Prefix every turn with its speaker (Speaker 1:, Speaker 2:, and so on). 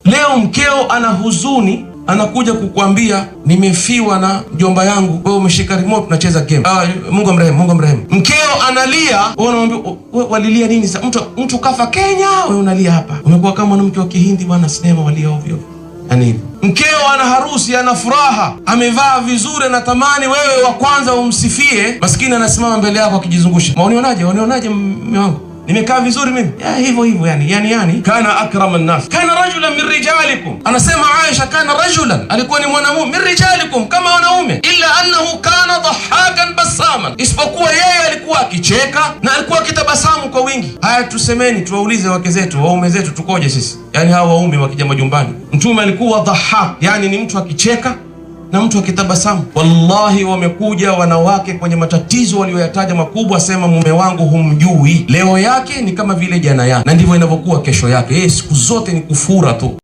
Speaker 1: Leo mkeo ana huzuni, anakuja kukuambia nimefiwa na mjomba yangu, wewe umeshika remote unacheza game. Mungu amrehemu, Mungu amrehemu. Mkeo analia, wewe unamwambia walilia nini sasa? Mtu kafa Kenya, wewe unalia hapa. Umekuwa kama mwanamke wa Kihindi bwana, sinema walia ovyo. Yaani mkeo ana harusi, ana furaha, amevaa vizuri, anatamani wewe wa kwanza umsifie, maskini anasimama mbele yako akijizungusha. Unionaje mume wangu? Nimekaa vizuri mimi? Hivyo yani kana akrama an-nas, kana rajulan min rijalikum. Anasema Aisha, kana rajulan, alikuwa ni mwanamume, min rijalikum, kama wanaume, illa annahu kana dhahakan basaman, isipokuwa yeye alikuwa akicheka na alikuwa akitabasamu kwa wingi. Haya, tusemeni, tuwaulize wake zetu, waume zetu tukoje sisi? Yani hawa waume wakija majumbani, Mtume alikuwa dhahak, yani ni mtu akicheka na mtu akitabasamu. Wallahi, wamekuja wanawake kwenye matatizo walioyataja makubwa, sema mume wangu humjui, leo yake ni kama vile jana yake, na ndivyo inavyokuwa kesho yake. Yeye siku zote ni kufura tu.